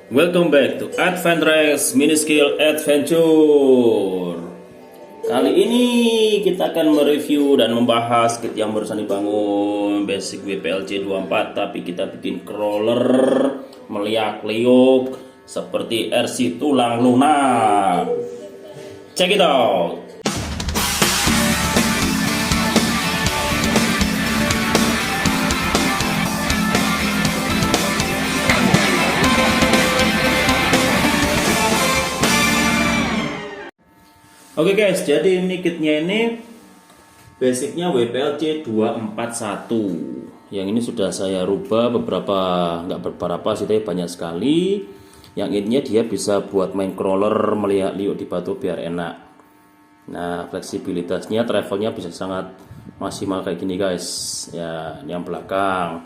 Welcome back to Adventures Mini Skill Adventure. Kali ini kita akan mereview dan membahas kit yang barusan dibangun, basic WPLC 24, tapi kita bikin crawler meliak-liuk seperti RC tulang lunak. Check it out. Oke guys, jadi ini kitnya ini basicnya WPLC 241. Yang ini sudah saya rubah nggak beberapa sih, tapi banyak sekali. Yang ininya dia bisa buat main crawler meliuk-liuk di batu biar enak. Nah, fleksibilitasnya, travelnya bisa sangat maksimal kayak gini guys. Ya, ini yang belakang.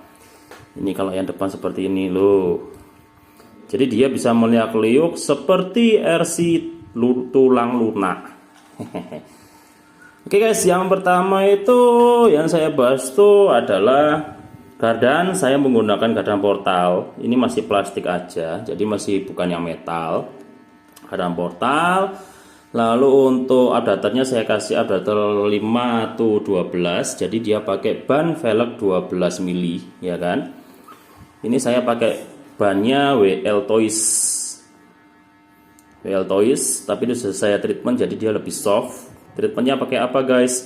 Ini kalau yang depan seperti ini loh. Jadi dia bisa meliuk-liuk seperti RC tulang lunak. Oke guys, yang pertama itu yang saya bahas tuh adalah gardan. Saya menggunakan gardan portal. Ini masih plastik aja, jadi masih bukan yang metal. Gardan portal. Lalu untuk adapternya saya kasih adapter 5-12. Jadi dia pakai ban velg 12 mili, ya kan. Ini saya pakai bannya WL Toys, tapi itu sudah saya treatment jadi dia lebih soft. Treatmentnya pakai apa guys?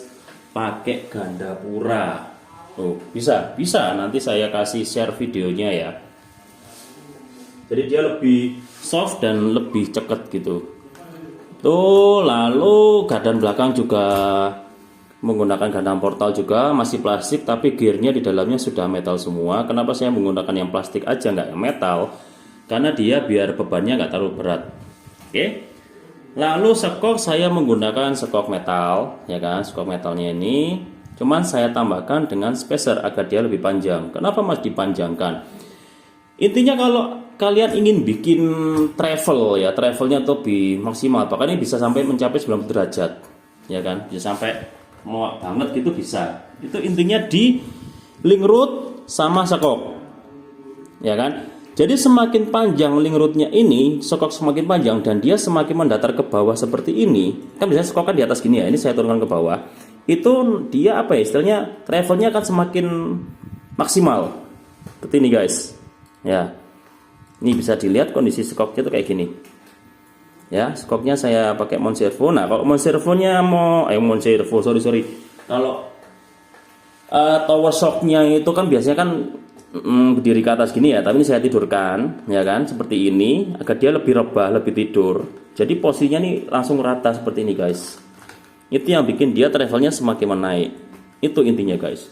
Pakai Gandapura. Oh, bisa nanti saya kasih share videonya ya. Jadi dia lebih soft dan lebih ceket gitu. Tuh, lalu gardan belakang juga menggunakan gardan portal juga, masih plastik tapi gearnya di dalamnya sudah metal semua. Kenapa saya menggunakan yang plastik aja nggak yang metal? Karena dia biar bebannya nggak terlalu berat. Oke. Lalu sekok saya menggunakan sekok metal, ya kan? Sekok metalnya ini cuman saya tambahkan dengan spacer agar dia lebih panjang. Kenapa Mas dipanjangkan? Intinya kalau kalian ingin bikin travel ya, travelnya lebih maksimal, bahkan ini bisa sampai mencapai 90 derajat, ya kan? Bisa sampai muat banget gitu bisa. Itu intinya di link root sama sekok, ya kan? Jadi semakin panjang link rootnya ini, sekok semakin panjang dan dia semakin mendatar ke bawah seperti ini. Kan biasanya sekok kan di atas gini ya, ini saya turunkan ke bawah. Itu dia apa ya, istilahnya travelnya akan semakin maksimal. Seperti ini guys. Ya. Ini bisa dilihat kondisi sekoknya tuh kayak gini. Ya, sekoknya saya pakai Monservo. Nah, kalau Monservonya Kalau tower shocknya itu kan biasanya kan berdiri ke atas gini ya, tapi ini saya tidurkan ya kan seperti ini agar dia lebih rebah, lebih tidur. Jadi posisinya nih langsung rata seperti ini guys. Itu yang bikin dia travelnya semakin menaik. Itu intinya guys.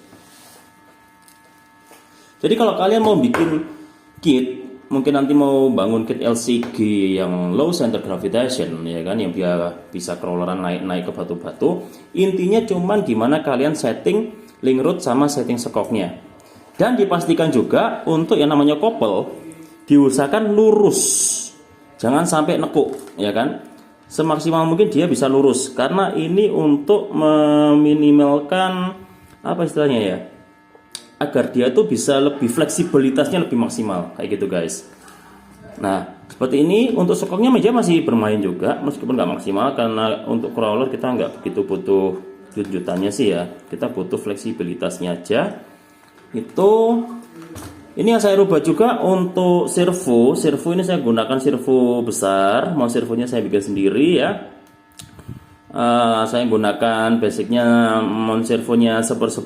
Jadi kalau kalian mau bikin kit, mungkin nanti mau bangun kit LCG yang low center gravitation ya kan, yang dia bisa crawleran naik-naik ke batu-batu. Intinya cuman gimana kalian setting link root sama setting sekoknya. Dan dipastikan juga untuk yang namanya kopel diusahakan lurus, jangan sampai nekuk, ya kan. Semaksimal mungkin dia bisa lurus, karena ini untuk meminimalkan apa istilahnya ya, agar dia tuh bisa lebih fleksibilitasnya lebih maksimal kayak gitu guys. Nah seperti ini. Untuk sekoknya meja masih bermain juga meskipun nggak maksimal, karena untuk crawler kita nggak begitu butuh junjutannya sih ya, kita butuh fleksibilitasnya aja. Itu ini yang saya rubah juga untuk servo ini saya gunakan servo besar. Mau servonya saya bikin sendiri ya. Saya gunakan basicnya mount servonya 1/10,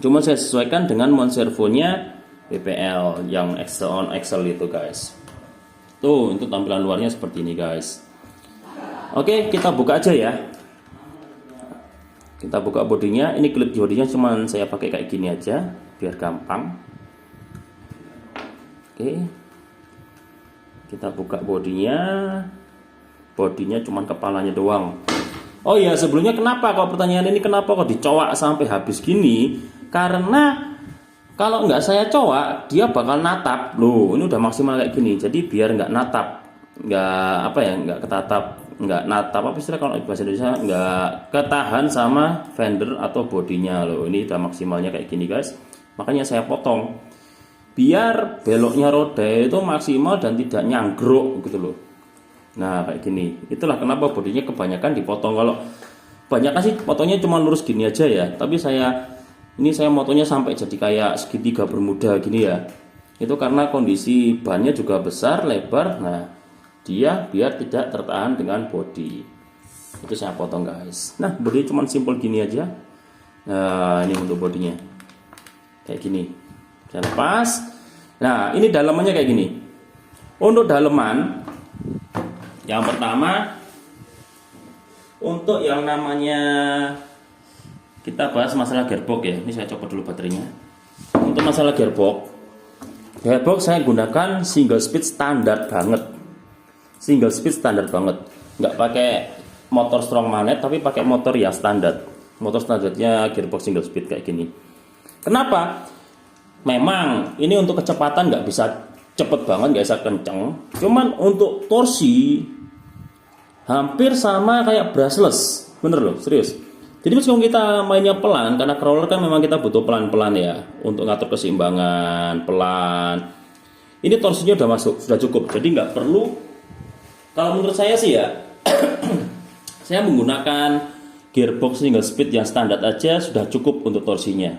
cuma saya sesuaikan dengan mount servonya BPL yang Excel itu guys. Tuh, itu tampilan luarnya seperti ini guys. Oke, kita buka aja ya. Kita buka bodinya. Ini klip bodinya cuman saya pakai kayak gini aja biar gampang. Oke. Kita buka bodinya. Bodinya cuman kepalanya doang. Oh ya, sebelumnya kenapa kalau pertanyaan ini kenapa kok dicowak sampai habis gini? Karena kalau nggak saya cowak, dia bakal natap. Loh, ini udah maksimal kayak gini. Jadi biar nggak natap, nggak ketatap, nggak natap apa istilah kalau bahasa Indonesia, nggak ketahan sama fender atau bodinya loh. Ini udah maksimalnya kayak gini guys, makanya saya potong. biar beloknya roda itu maksimal dan tidak nyanggruk gitu loh. Nah kayak gini, itulah kenapa bodinya kebanyakan dipotong. Kalau banyak sih potongnya cuma lurus gini aja ya, tapi saya motonya sampai jadi kayak segitiga bermuda gini ya. Itu karena kondisi bannya juga besar, lebar. Nah dia biar tidak tertahan dengan bodi, itu saya potong guys. Nah bodinya cuma simpel gini aja. Nah ini untuk bodinya kayak gini, saya lepas. Nah ini dalamannya kayak gini. Untuk daleman yang pertama, untuk yang namanya, kita bahas masalah gearbox ya. Ini saya copot dulu baterainya. Untuk masalah gearbox saya gunakan single speed standar banget. Single speed standar banget, nggak pakai motor strong magnet, tapi pakai motor yang standar. Motor standarnya gearbox single speed kayak gini. Kenapa? Memang ini untuk kecepatan nggak bisa cepet banget, nggak bisa kenceng. Cuman untuk torsi hampir sama kayak brushless, bener loh, serius. Jadi meskipun kita mainnya pelan, karena crawler kan memang kita butuh pelan-pelan ya untuk ngatur keseimbangan, pelan. Ini torsinya udah masuk, sudah cukup. Jadi nggak perlu. Kalau menurut saya sih ya, saya menggunakan gearbox single speed yang standar aja sudah cukup untuk torsinya.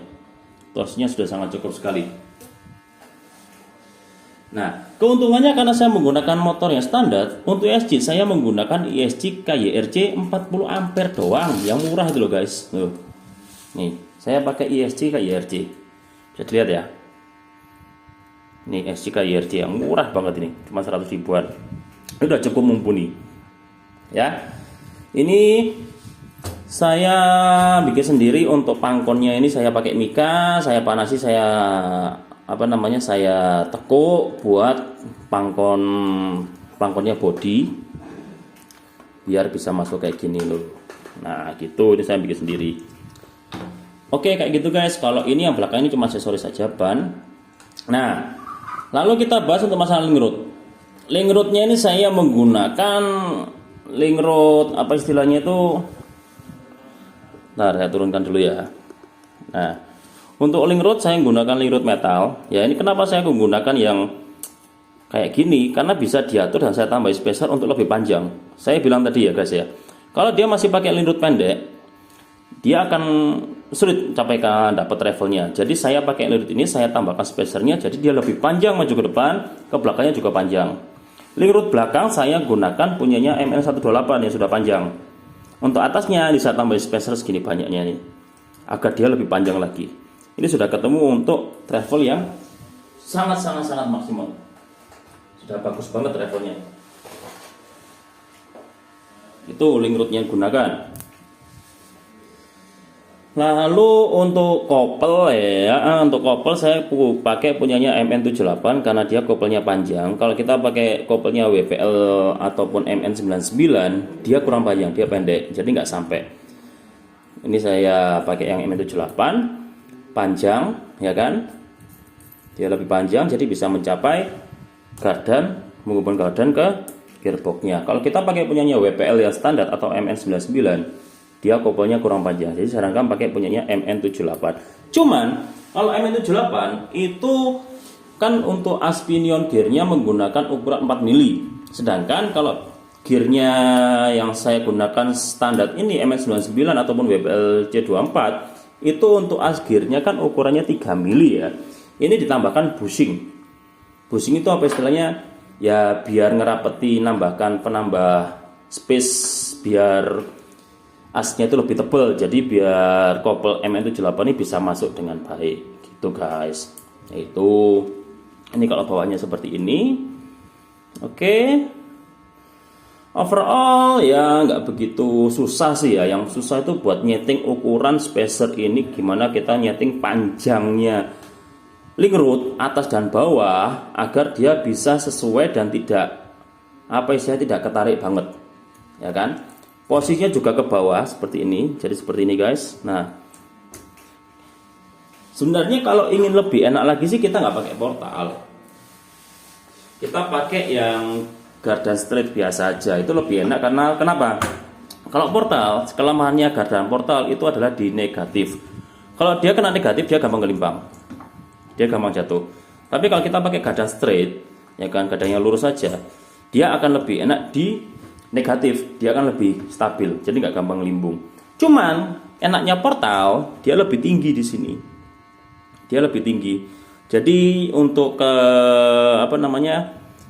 Torsinya sudah sangat cukup sekali. Nah, keuntungannya karena saya menggunakan motor yang standar, untuk ESC saya menggunakan ESC KYRC 40 ampere doang, yang murah itu loh guys. Tuh. Nih, saya pakai ESC KYRC. Bisa dilihat ya. Ini ESC KYRC yang murah banget ini, cuma 100 ribuan. Ini udah cukup mumpuni. Ya. Ini saya bikin sendiri. Untuk pangkonnya ini saya pakai mika, saya panasi, saya tekuk buat pangkonnya body biar bisa masuk kayak gini loh. Nah gitu, ini saya bikin sendiri. Oke kayak gitu guys. Kalau ini yang belakang ini cuma aksesoris saja, ban. Nah lalu kita bahas untuk masalah link rod. Link rodnya ini saya menggunakan link rod, apa istilahnya itu, ntar saya turunkan dulu ya. Nah untuk link rod saya menggunakan link rod metal. Ya ini kenapa saya menggunakan yang kayak gini, karena bisa diatur dan saya tambah spacer untuk lebih panjang. Saya bilang tadi ya guys ya, kalau dia masih pakai link rod pendek, dia akan sulit capaikan dapat travelnya. Jadi saya pakai link rod ini, saya tambahkan spacernya, jadi dia lebih panjang maju ke depan, ke belakangnya juga panjang. Link rod belakang saya gunakan punyanya MN128 yang sudah panjang. Untuk atasnya bisa tambah spacer segini banyaknya nih, agar dia lebih panjang lagi. Ini sudah ketemu untuk travel yang sangat maksimal. Sudah bagus banget travelnya. Itu link rodnya yang gunakan. Lalu untuk kopel ya, untuk kopel saya pakai punyanya MN78 karena dia kopelnya panjang. Kalau kita pakai kopelnya WPL ataupun MN99, dia kurang panjang, dia pendek, jadi nggak sampai. Ini saya pakai yang MN78, panjang, ya kan? Dia lebih panjang, jadi bisa mencapai gardan, menghubungkan gardan ke gearboxnya. Kalau kita pakai punyanya WPL yang standar atau MN99, dia kopelnya kurang panjang, jadi sarankan pakai punyanya MN78. Cuman kalau MN78 itu kan untuk aspinion gearnya menggunakan ukuran 4 mili, sedangkan kalau gearnya yang saya gunakan standar ini MN99 ataupun WPL C24 itu untuk as gearnya kan ukurannya 3 mili ya. Ini ditambahkan bushing. Bushing itu apa istilahnya? Ya biar ngerapeti, nambahkan penambah space biar asnya itu lebih tebal, jadi biar kopel MN78 ini bisa masuk dengan baik gitu guys. Itu ini kalau bawahnya seperti ini. Oke. Overall ya nggak begitu susah sih ya. Yang susah itu buat nyeting ukuran spacer ini, gimana kita nyeting panjangnya link rod atas dan bawah agar dia bisa sesuai dan tidak tidak ketarik banget, ya kan? Posisinya juga ke bawah seperti ini, jadi seperti ini guys. Nah, sebenarnya kalau ingin lebih enak lagi sih kita nggak pakai portal, kita pakai yang gardan straight biasa aja. Itu lebih enak karena kenapa? Kalau portal, kelemahannya gardan portal itu adalah di negatif. Kalau dia kena negatif dia gampang gelimpang, dia gampang jatuh. Tapi kalau kita pakai gada straight, ya kan, gadanya lurus saja, dia akan lebih enak di negatif, dia akan lebih stabil, jadi nggak gampang limbung. Cuman enaknya portal, dia lebih tinggi di sini, dia lebih tinggi. Jadi untuk ke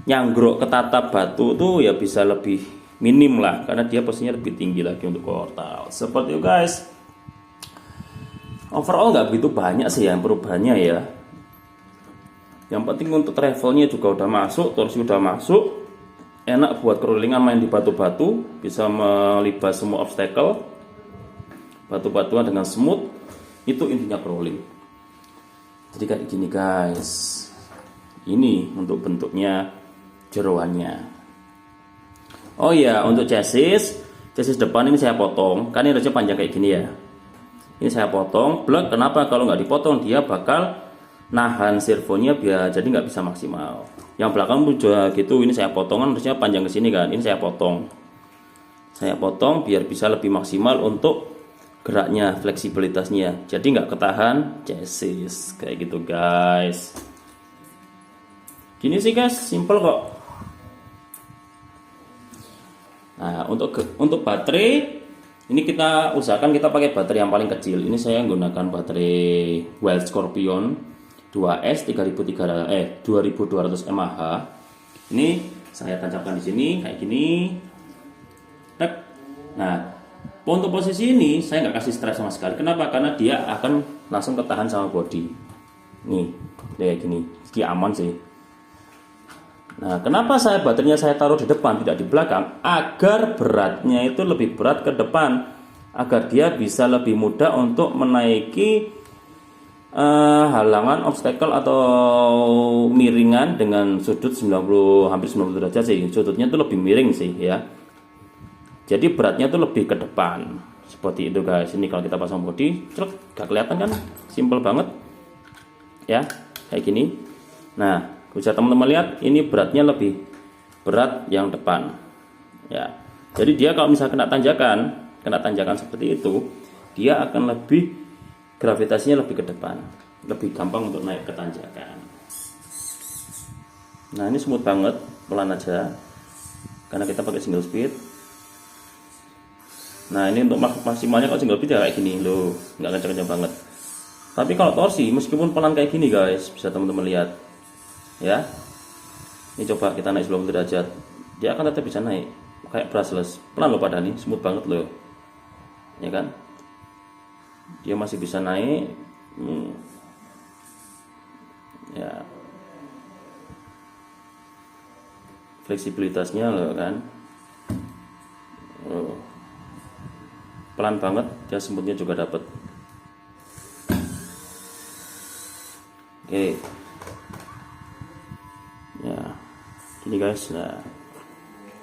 nyanggrok ke tatap batu tuh ya bisa lebih minim lah, karena dia posisinya lebih tinggi lagi untuk portal. Seperti itu guys. Overall nggak begitu banyak sih yang perubahannya ya. Yang penting untuk travelnya juga udah masuk, torsi udah masuk, enak buat crawlingan main di batu-batu, bisa melibas semua obstacle, batu-batuan dengan smooth. Itu intinya crawling. Jadi kayak gini guys. Ini untuk bentuknya jeroannya. Oh iya, untuk chassis depan ini saya potong, kan ini harusnya panjang kayak gini ya. Ini saya potong, blok. Kenapa? Kalau nggak dipotong dia bakal nahan servonya biar jadi nggak bisa maksimal. Yang belakang pun juga gitu. Ini saya potong, kan harusnya panjang ke sini kan. Ini saya potong. Saya potong biar bisa lebih maksimal untuk geraknya, fleksibilitasnya. Jadi nggak ketahan chassis kayak gitu guys. Gini sih guys, simple kok. Nah, untuk baterai ini kita usahakan kita pakai baterai yang paling kecil. Ini saya menggunakan baterai Wild Scorpion 2S 2200 mAh. Ini saya tancapkan di sini kayak gini. Nah, untuk posisi ini saya nggak kasih stres sama sekali. Kenapa? Karena dia akan langsung ketahan sama body. Nih, kayak gini. Ini aman sih. Nah, kenapa baterainya saya taruh di depan tidak di belakang? Agar beratnya itu lebih berat ke depan, agar dia bisa lebih mudah untuk menaiki halangan obstacle atau miringan dengan sudut hampir 90 derajat sih. Sudutnya itu lebih miring sih ya. Jadi beratnya itu lebih ke depan. Seperti itu guys. Ini kalau kita pasang body, gak kelihatan kan? Simple banget. Ya, kayak gini. Nah, bisa teman-teman lihat ini beratnya lebih berat yang depan ya. Jadi dia kalau misalnya kena tanjakan seperti itu, dia akan lebih gravitasinya lebih ke depan, lebih gampang untuk naik ke tanjakan. Nah, ini smooth banget, pelan aja karena kita pakai single speed. Nah, ini untuk maksimalnya kalau single speed ya kayak gini loh, nggak kencang-kencang banget. Tapi kalau torsi meskipun pelan kayak gini guys, bisa teman-teman lihat ya. Ini coba kita naik 90 derajat, dia akan tetap bisa naik kayak brushless, pelan loh padahal ini smooth banget loh ya kan, dia masih bisa naik ya, fleksibilitasnya loh kan, pelan banget, dia smoothnya juga dapat. Oke. Ya, gini guys. Nah,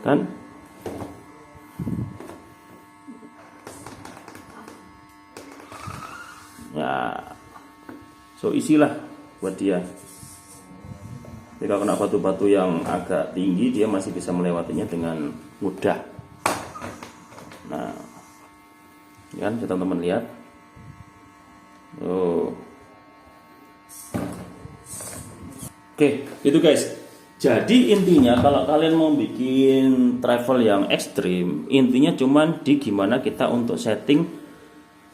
kan ya, so isilah buat dia. Jadi kalau kena batu-batu yang agak tinggi, dia masih bisa melewatinya dengan mudah. Nah, kan teman-teman lihat. Oke, itu guys. Jadi intinya kalau kalian mau bikin travel yang ekstrim, intinya cuman di gimana kita untuk setting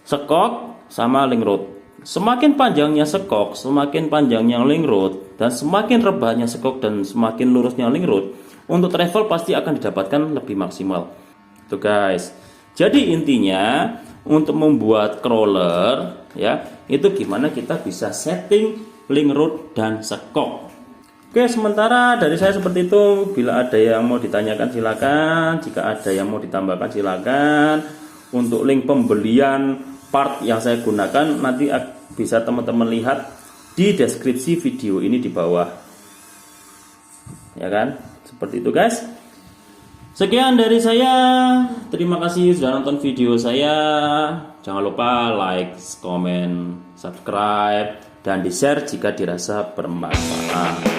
sekok sama link road. Semakin panjangnya sekok, semakin panjangnya link road, dan semakin rebahnya sekok dan semakin lurusnya link road, untuk travel pasti akan didapatkan lebih maksimal. Tuh guys. Jadi intinya untuk membuat crawler ya, itu gimana kita bisa setting link road dan sekok. Oke, sementara dari saya seperti itu. Bila ada yang mau ditanyakan silakan, jika ada yang mau ditambahkan silakan. Untuk link pembelian part yang saya gunakan nanti bisa teman-teman lihat di deskripsi video ini di bawah. Ya kan? Seperti itu guys. Sekian dari saya. Terima kasih sudah nonton video saya. Jangan lupa like, comment, subscribe, dan di-share jika dirasa bermanfaat.